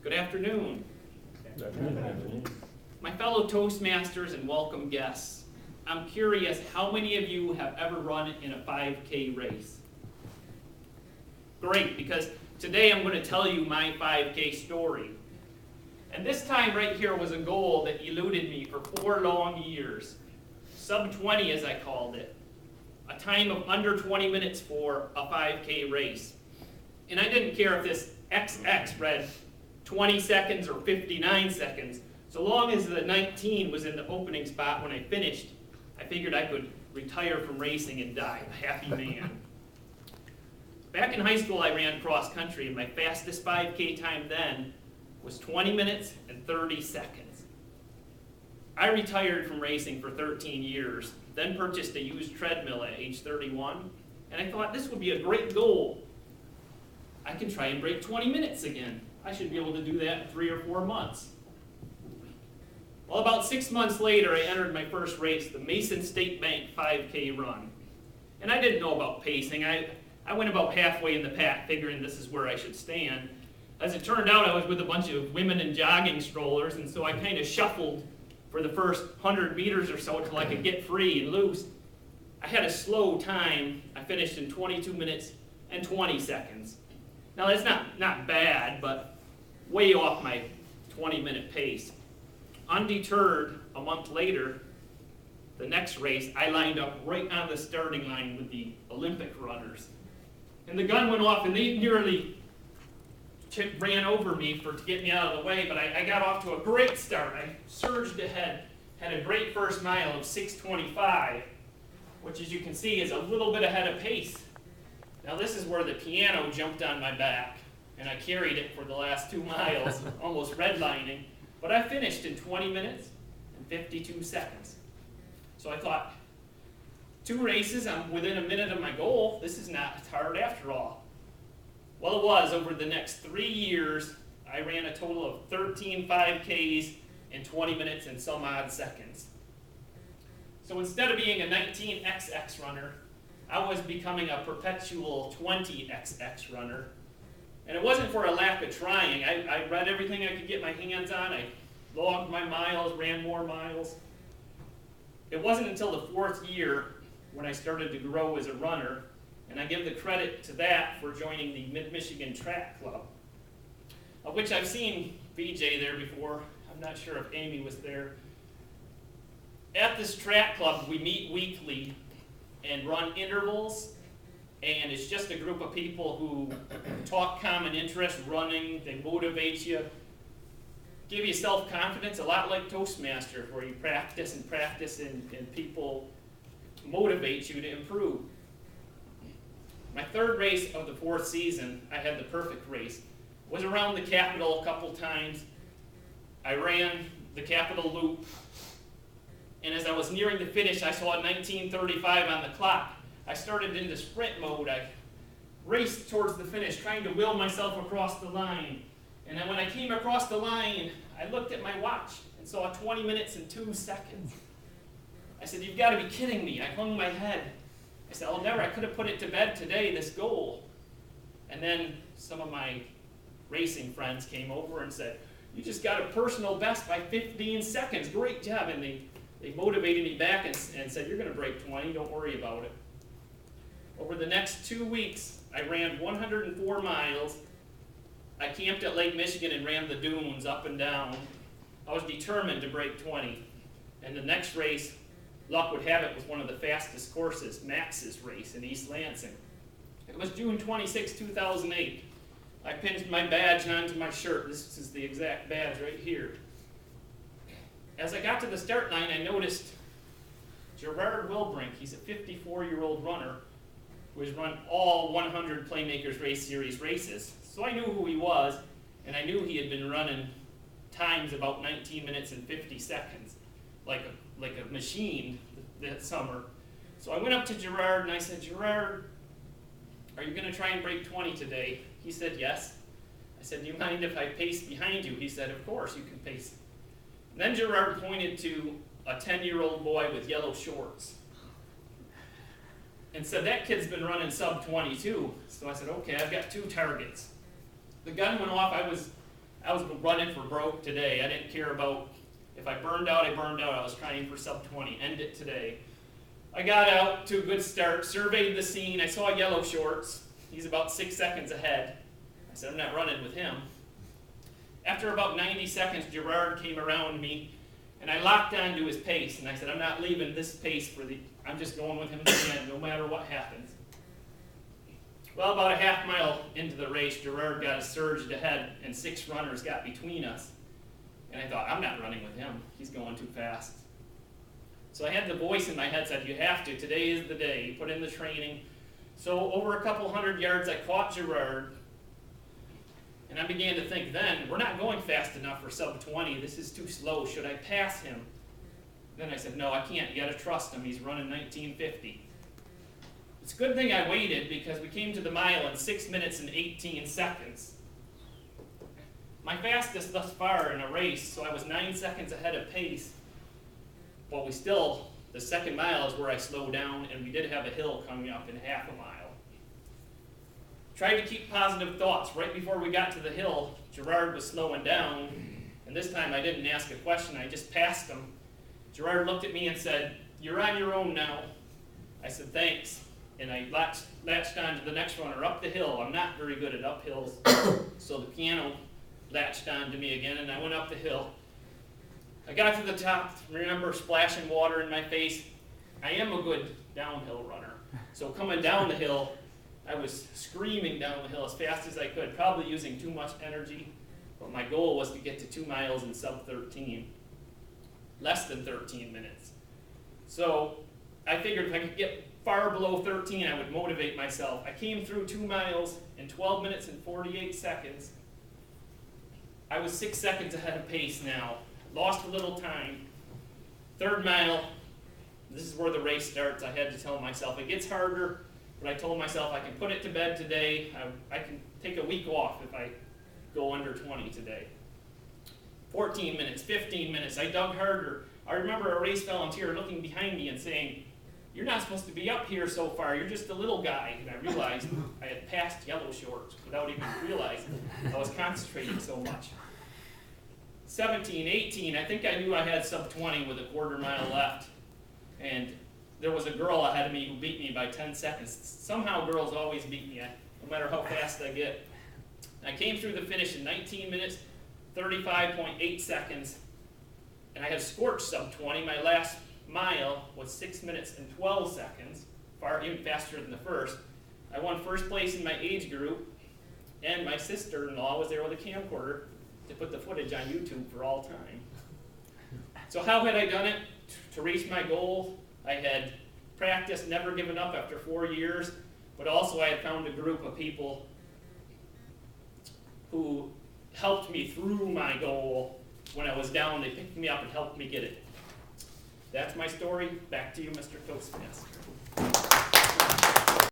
Good afternoon. My fellow Toastmasters and welcome guests, I'm curious how many of you have ever run in a 5K race? Great, because today I'm going to tell you my 5K story. And this time right here was a goal that eluded me for 4 long years. Sub 20 as I called it. A time of under 20 minutes for a 5K race. And I didn't care if this XX read 20 seconds or 59 seconds. So long as the 19 was in the opening spot when I finished, I figured I could retire from racing and die a happy man. Back in high school, I ran cross country, and my fastest 5K time then was 20 minutes and 30 seconds. I retired from racing for 13 years, then purchased a used treadmill at age 31, and I thought this would be a great goal. I can try and break 20 minutes again. I should be able to do that in 3 or 4 months. Well, about 6 months later, I entered my first race, the Mason State Bank 5K run. And I didn't know about pacing. I went about halfway in the pack, figuring this is where I should stand. As it turned out, I was with a bunch of women in jogging strollers, and so I kind of shuffled for the first 100 meters or so until I could get free and loose. I had a slow time. I finished in 22 minutes and 20 seconds. Now, that's not bad, but way off my 20-minute pace. Undeterred, a month later, the next race, I lined up right on the starting line with the Olympic runners. And the gun went off, and they nearly ran over me to get me out of the way, but I got off to a great start. I surged ahead, had a great first mile of 6:25, which as you can see is a little bit ahead of pace. Now this is where the piano jumped on my back, and I carried it for the last 2 miles, almost redlining. But I finished in 20 minutes and 52 seconds. So I thought, 2 races, I'm within a minute of my goal. This is not hard after all. Well, it was. Over the next 3 years, I ran a total of 13 5Ks in 20 minutes and some odd seconds. So instead of being a 19XX runner, I was becoming a perpetual 20XX runner. And it wasn't for a lack of trying. I read everything I could get my hands on. I logged my miles, ran more miles. It wasn't until the 4th year when I started to grow as a runner, and I give the credit to that for joining the Mid-Michigan Track Club, of which I've seen VJ there before. I'm not sure if Amy was there. At this track club, we meet weekly and run intervals. And it's just a group of people who talk common interests, running, they motivate you, give you self-confidence, a lot like Toastmasters, where you practice and people motivate you to improve. My 3rd race of the 4th season, I had the perfect race. Was around the Capitol a couple times. I ran the Capitol Loop, and as I was nearing the finish, I saw 19:35 on the clock. I started into sprint mode. I raced towards the finish, trying to will myself across the line. And then when I came across the line, I looked at my watch and saw 20 minutes and 2 seconds. I said, "You've got to be kidding me." I hung my head. I said, "Oh, never. I could have put it to bed today, this goal." And then some of my racing friends came over and said, "You just got a personal best by 15 seconds. Great job." And they motivated me back and said, "You're going to break 20. Don't worry about it." Over the next 2 weeks, I ran 104 miles. I camped at Lake Michigan and ran the dunes up and down. I was determined to break 20. And the next race, luck would have it, was one of the fastest courses, Max's race in East Lansing. It was June 26, 2008. I pinned my badge onto my shirt. This is the exact badge right here. As I got to the start line, I noticed Gerard Wilbrink. He's a 54-year-old runner who has run all 100 Playmakers Race Series races. So I knew who he was, and I knew he had been running times about 19 minutes and 50 seconds, like a machine that summer. So I went up to Gerard and I said, "Gerard, are you going to try and break 20 today?" He said, "Yes." I said, "Do you mind if I pace behind you?" He said, "Of course, you can pace." And then Gerard pointed to a 10-year-old boy with yellow shorts and said, "That kid's been running sub 22. So I said, "Okay, I've got 2 targets." The gun went off. I was I was running for broke today. I didn't care about, if I burned out, I burned out. I was trying for sub 20, end it today. I got out to a good start, surveyed the scene. I saw Yellow Shorts. He's about 6 seconds ahead. I said, I'm not running with him. After about 90 seconds, Gerard came around me, and I locked onto his pace, and I said, I'm not leaving this pace I'm just going with him to the end, no matter what happens. Well, about a half mile into the race, Gerard got surged ahead, and 6 runners got between us. And I thought, I'm not running with him. He's going too fast. So I had the voice in my head said, you have to. Today is the day. You put in the training. So over a couple 100 yards, I caught Gerard. And I began to think then, we're not going fast enough for sub 20. This is too slow. Should I pass him? Then I said, no, I can't. You got to trust him. He's running 1950. It's a good thing I waited because we came to the mile in 6 minutes and 18 seconds. My fastest thus far in a race, so I was 9 seconds ahead of pace. But the second mile is where I slowed down, and we did have a hill coming up in half a mile. Tried to keep positive thoughts. Right before we got to the hill, Gerard was slowing down, and this time I didn't ask a question, I just passed him. Gerard looked at me and said, you're on your own now. I said, thanks. And I latched on to the next runner up the hill. I'm not very good at uphills, so the piano latched on to me again, and I went up the hill. I got to the top, remember splashing water in my face. I am a good downhill runner. So coming down the hill, I was screaming down the hill as fast as I could, probably using too much energy, but my goal was to get to 2 miles in sub 13, less than 13 minutes. So I figured if I could get far below 13, I would motivate myself. I came through 2 miles in 12 minutes and 48 seconds. I was 6 seconds ahead of pace now. Lost a little time. 3rd mile, this is where the race starts. I had to tell myself it gets harder, but I told myself I can put it to bed today. I can take a week off if I go under 20 today. 14 minutes, 15 minutes, I dug harder. I remember a race volunteer looking behind me and saying, you're not supposed to be up here so far, you're just a little guy. And I realized I had passed Yellow Shorts without even realizing. I was concentrating so much. 17, 18, I think I knew I had sub 20 with a quarter mile left. And there was a girl ahead of me who beat me by 10 seconds. Somehow girls always beat me, no matter how fast I get. I came through the finish in 19 minutes, 35.8 seconds, and I had scorched sub 20. My last mile was 6 minutes and 12 seconds, even faster than the first. I won first place in my age group, and my sister-in-law was there with a camcorder to put the footage on YouTube for all time. So how had I done it? To reach my goal, I had practiced, never given up after 4 years, but also I had found a group of people who helped me through my goal. When I was down, they picked me up and helped me get it. That's my story. Back to you, Mr. Toastmaster.